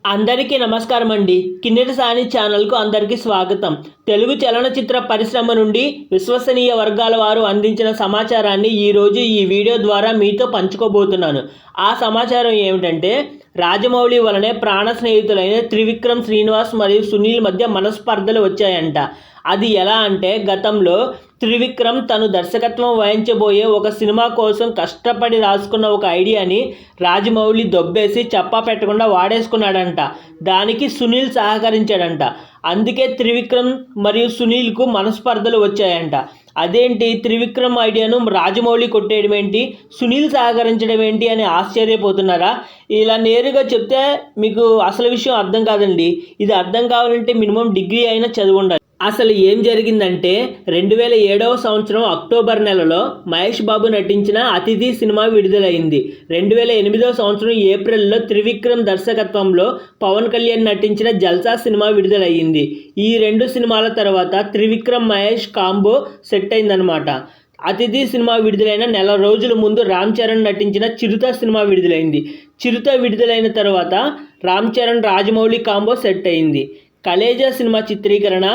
అందరికీ నమస్కారం అండి. కిన్నెర సాని ఛానల్కు అందరికీ స్వాగతం. తెలుగు చలనచిత్ర పరిశ్రమ నుండి విశ్వసనీయ వర్గాల వారు అందించిన సమాచారాన్ని ఈరోజు ఈ వీడియో ద్వారా మీతో పంచుకోబోతున్నాను. ఆ సమాచారం ఏమిటంటే, రాజమౌళి వలనే ప్రాణ స్నేహితులైన త్రివిక్రమ్ శ్రీనివాస్ మరియు సునీల్ మధ్య మనస్పర్ధలు వచ్చాయంట. అది ఎలా అంటే, గతంలో త్రివిక్రమ్ తను దర్శకత్వం వహించబోయే ఒక సినిమా కోసం కష్టపడి రాసుకున్న ఒక ఐడియాని రాజమౌళి దొబ్బేసి చెప్పా పెట్టకుండా వాడేసుకున్నాడంట. దానికి సునీల్ సహకరించాడంట. అందుకే త్రివిక్రమ్ మరియు సునీల్కు మనస్పర్ధలు వచ్చాయంట. అదేంటి, త్రివిక్రమ్ ఐడియాను రాజమౌళి కొట్టేయడం ఏంటి, సునీల్ సహకరించడం ఏంటి అని ఆశ్చర్యపోతున్నారా? ఇలా నేరుగా చెప్తే మీకు అసలు విషయం అర్థం కాదండి. ఇది అర్థం కావాలంటే మినిమం డిగ్రీ అయినా చదివి ఉండాలి. అసలు ఏం జరిగిందంటే, 2007వ సంవత్సరం అక్టోబర్ నెలలో మహేష్ బాబు నటించిన అతిథి సినిమా విడుదలైంది. 2008వ సంవత్సరం ఏప్రిల్లో త్రివిక్రమ్ దర్శకత్వంలో పవన్ కళ్యాణ్ నటించిన జల్సా సినిమా విడుదలయ్యింది. ఈ రెండు సినిమాల తర్వాత త్రివిక్రమ్ మహేష్ కాంబో సెట్ అయిందనమాట. అతిథి సినిమా విడుదలైన నెల రోజుల ముందు రామ్ చరణ్ నటించిన చిరుత సినిమా విడుదలైంది. చిరుత విడుదలైన తర్వాత రామ్ చరణ్ రాజమౌళి కాంబో సెట్ అయింది. కలేజా సినిమా చిత్రీకరణ,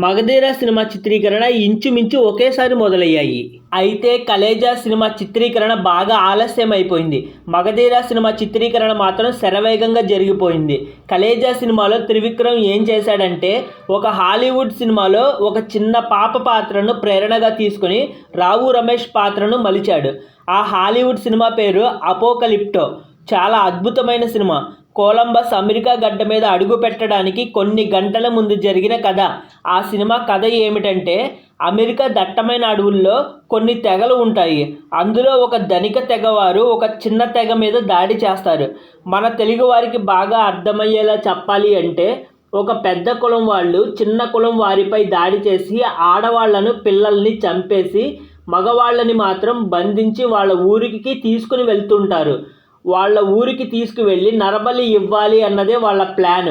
మగధీర సినిమా చిత్రీకరణ ఇంచుమించు ఒకేసారి మొదలయ్యాయి. అయితే కలేజా సినిమా చిత్రీకరణ బాగా ఆలస్యం అయిపోయింది. మగధీర సినిమా చిత్రీకరణ మాత్రం శరవేగంగా జరిగిపోయింది. కలేజా సినిమాలో త్రివిక్రమ్ ఏం చేశాడంటే, ఒక హాలీవుడ్ సినిమాలో ఒక చిన్న పాప పాత్రను ప్రేరణగా తీసుకుని రావు రమేష్ పాత్రను మలిచాడు. ఆ హాలీవుడ్ సినిమా పేరు అపోకలిప్టో. చాలా అద్భుతమైన సినిమా. కొలంబస్ అమెరికా గడ్డ మీద అడుగు పెట్టడానికి కొన్ని గంటల ముందు జరిగిన కథ. ఆ సినిమా కథ ఏమిటంటే, అమెరికా దట్టమైన అడవుల్లో కొన్ని తెగలు ఉంటాయి. అందులో ఒక ధనిక తెగవారు ఒక చిన్న తెగ మీద దాడి చేస్తారు. మన తెలుగు వారికి బాగా అర్థమయ్యేలా చెప్పాలి అంటే, ఒక పెద్ద కులం వాళ్ళు చిన్న కులం వారిపై దాడి చేసి ఆడవాళ్లను పిల్లల్ని చంపేసి మగవాళ్ళని మాత్రం బంధించి వాళ్ళ ఊరికి తీసుకుని వెళ్తుంటారు. వాళ్ళ ఊరికి తీసుకువెళ్ళి నరబలి ఇవ్వాలి అన్నదే వాళ్ళ ప్లాన్.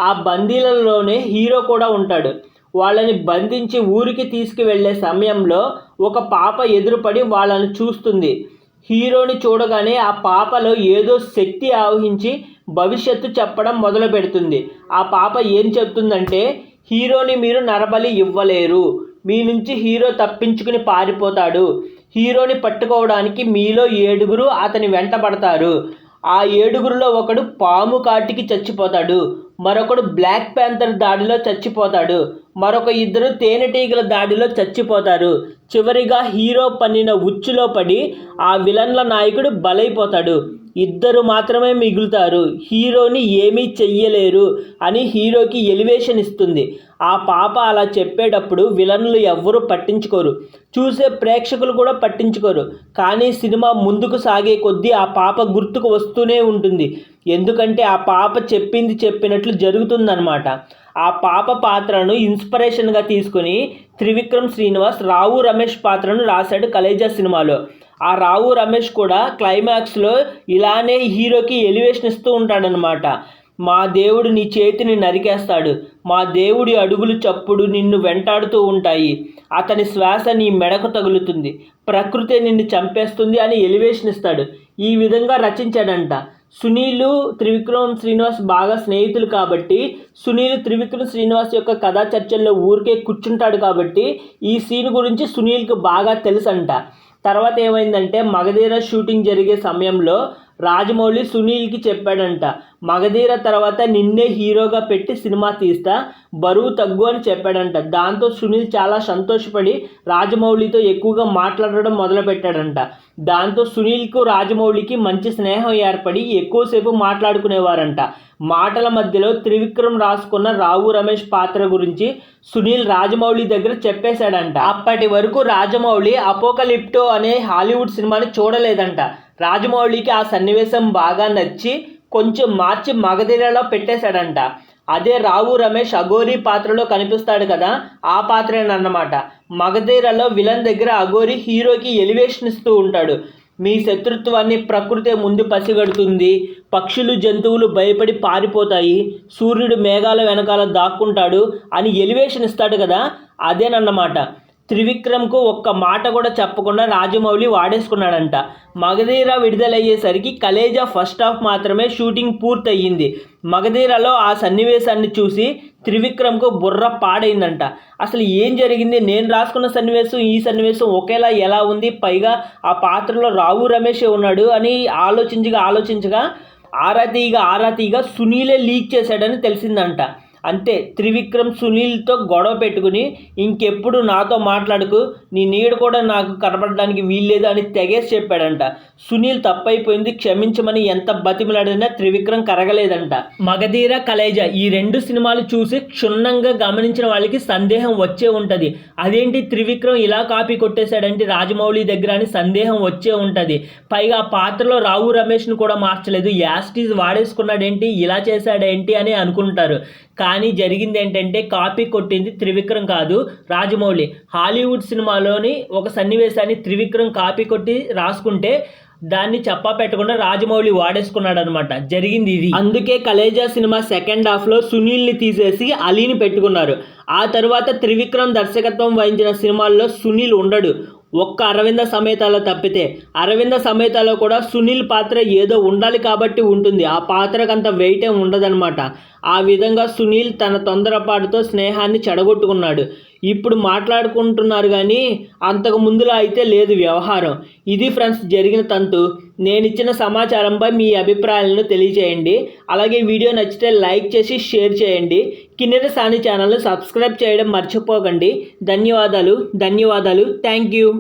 ఆ బందీలలోనే హీరో కూడా ఉంటాడు. వాళ్ళని బంధించి ఊరికి తీసుకువెళ్ళే సమయంలో ఒక పాప ఎదురుపడి వాళ్ళని చూస్తుంది. హీరోని చూడగానే ఆ పాపలో ఏదో శక్తి ఆవహించి భవిష్యత్తు చెప్పడం మొదలు పెడుతుంది. ఆ పాప ఏం చెప్తుందంటే, హీరోని మీరు నరబలి ఇవ్వలేరు, మీ నుంచి హీరో తప్పించుకుని పారిపోతాడు, హీరోని పట్టుకోవడానికి మీలో 7 అతని వెంటబడతారు. ఆ 7లో ఒకడు పాము కాటికి చచ్చిపోతాడు, మరొకడు బ్లాక్ ప్యాంథర్ దాడిలో చచ్చిపోతాడు, మరొక 2 తేనెటీగల దాడిలో చచ్చిపోతారు. చివరిగా హీరో పన్నిన ఉచ్చులో పడి ఆ విలన్ల నాయకుడు బలైపోతాడు. 2 మాత్రమే మిగులుతారు, హీరోని ఏమీ చెయ్యలేరు అని హీరోకి ఎలివేషన్ ఇస్తుంది. ఆ పాప అలా చెప్పేటప్పుడు విలన్లు ఎవ్వరూ పట్టించుకోరు, చూసే ప్రేక్షకులు కూడా పట్టించుకోరు. కానీ సినిమా ముందుకు సాగే కొద్దీ ఆ పాప గుర్తుకు వస్తూనే ఉంటుంది. ఎందుకంటే ఆ పాప చెప్పింది చెప్పినట్లు జరుగుతుందన్నమాట. ఆ పాప పాత్రను ఇన్స్పిరేషన్గా తీసుకుని త్రివిక్రమ్ శ్రీనివాస్ రావు రమేష్ పాత్రను రాశాడు కలేజా సినిమాలో. ఆ రావు రమేష్ కూడా క్లైమాక్స్లో ఇలానే హీరోకి ఎలివేషన్ ఇస్తూ ఉంటాడనమాట. మా దేవుడు నీ చేతిని నరికేస్తాడు, మా దేవుడి అడుగులు చప్పుడు నిన్ను వెంటాడుతూ ఉంటాయి, అతని శ్వాస నీ మెడకు తగులుతుంది, ప్రకృతి నిన్ను చంపేస్తుంది అని ఎలివేషన్ ఇస్తాడు. ఈ విధంగా రచించాడంట. సునీల్ త్రివిక్రమ్ శ్రీనివాస్ బాగా స్నేహితులు కాబట్టి సునీల్ త్రివిక్రమ్ శ్రీనివాస్ యొక్క కథా చర్చల్లో ఊరికే కూర్చుంటాడు కాబట్టి ఈ సీన్ గురించి సునీల్కి బాగా తెలుసంట. తర్వాత ఏమైందంటే, మగధీర షూటింగ్ జరిగే సమయంలో రాజమౌళి సునీల్కి చెప్పాడంట, మగధీర తర్వాత నిన్నే హీరోగా పెట్టి సినిమా తీస్తా, బరువు తగ్గు అని చెప్పాడంట. దాంతో సునీల్ చాలా సంతోషపడి రాజమౌళితో ఎక్కువగా మాట్లాడడం మొదలుపెట్టాడంట. దాంతో సునీల్కు రాజమౌళికి మంచి స్నేహం ఏర్పడి ఎక్కువసేపు మాట్లాడుకునేవారంట. మాటల మధ్యలో త్రివిక్రమ్ రాసుకున్న రావు రమేష్ పాత్ర గురించి సునీల్ రాజమౌళి దగ్గర చెప్పేశాడంట. అప్పటి వరకు రాజమౌళి అపోకలిప్టో అనే హాలీవుడ్ సినిమాని చూడలేదంట. రాజమౌళికి ఆ సన్నివేశం బాగా నచ్చి కొంచెం మార్చి మగధీరలో పెట్టేశాడంట. అదే రావు రమేష్ అఘోరీ పాత్రలో కనిపిస్తాడు కదా, ఆ పాత్రేనన్నమాట. మగధీరలో విలన్ దగ్గర అఘోరీ హీరోకి ఎలివేషన్ ఇస్తూ ఉంటాడు. మీ శత్రుత్వాన్ని ప్రకృతే ముందు పసిగడుతుంది, పక్షులు జంతువులు భయపడి పారిపోతాయి, సూర్యుడు మేఘాల వెనకాల దాక్కుంటాడు అని ఎలివేషన్ ఇస్తాడు కదా, అదేనన్నమాట. త్రివిక్రమ్కు ఒక్క మాట కూడా చెప్పకుండా రాజమౌళి వాడేసుకున్నాడంట. మగధీర విడుదలయ్యేసరికి కలేజా ఫస్ట్ హాఫ్ మాత్రమే షూటింగ్ పూర్తయింది. మగధీరలో ఆ సన్నివేశాన్ని చూసి త్రివిక్రమ్కు బుర్ర పాడైందంట. అసలు ఏం జరిగింది, నేను రాసుకున్న సన్నివేశం ఈ సన్నివేశం ఒకేలా ఎలా ఉంది, పైగా ఆ పాత్రలో రావు రమేషే ఉన్నాడు అని ఆలోచించగా ఆరా తీయగా సునీలే లీక్ చేశాడని తెలిసిందంట. అంతే, త్రివిక్రమ్ సునీల్తో గొడవ పెట్టుకుని ఇంకెప్పుడు నాతో మాట్లాడుకు, నీ నీడ కూడా నాకు కనపడడానికి వీల్లేదు అని తెగేసి చెప్పాడంట. సునీల్ తప్పైపోయింది, క్షమించమని ఎంత బతిమలాడినా త్రివిక్రమ్ కరగలేదంట. మగధీర, కలేజా ఈ 2 సినిమాలు చూసి క్షుణ్ణంగా గమనించిన వాళ్ళకి సందేహం వచ్చే ఉంటుంది. అదేంటి త్రివిక్రమ్ ఇలా కాపీ కొట్టేశాడంటే రాజమౌళి దగ్గర అని సందేహం వచ్చే ఉంటుంది. పైగా పాత్రలో రావు రమేష్ను కూడా మార్చలేదు, యాస్టీజ్ వాడేసుకున్నాడేంటి, ఇలా చేశాడేంటి అని అనుకుంటారు. కానీ జరిగింది ఏంటంటే కాపీ కొట్టింది త్రివిక్రమ్ కాదు, రాజమౌళి. హాలీవుడ్ సినిమాలోని ఒక సన్నివేశాన్ని త్రివిక్రమ్ కాపీ కొట్టి రాసుకుంటే దాన్ని చెప్పా పెట్టకుండా రాజమౌళి వాడేసుకున్నాడు అనమాట. జరిగింది ఇది. అందుకే కలేజా సినిమా సెకండ్ హాఫ్లో సునీల్ని తీసేసి అలీని పెట్టుకున్నారు. ఆ తర్వాత త్రివిక్రమ్ దర్శకత్వం వహించిన సినిమాల్లో సునీల్ ఉండడు, ఒక్క అరవింద సమేతలో తప్పితే. అరవింద సమేతలో కూడా సునీల్ పాత్ర ఏదో ఉండాలి కాబట్టి ఉంటుంది, ఆ పాత్రకు అంత వెయిట్ ఏం ఉండదన్నమాట. ఆ విధంగా సునీల్ తన తొందరపాటుతో స్నేహాన్ని చెడగొట్టుకున్నాడు. ఇప్పుడు మాట్లాడుకుంటున్నారు కానీ అంతకు ముందులా అయితే లేదు వ్యవహారం. ఇది ఫ్రెండ్స్ జరిగిన తంతు. నేను ఇచ్చిన సమాచారంపై మీ అభిప్రాయాలను తెలియచేయండి. అలాగే వీడియో నచ్చితే లైక్ చేసి షేర్ చేయండి. కిన్నెర సాని ఛానల్ని సబ్స్క్రైబ్ చేయడం మర్చిపోకండి. ధన్యవాదాలు. Thank you.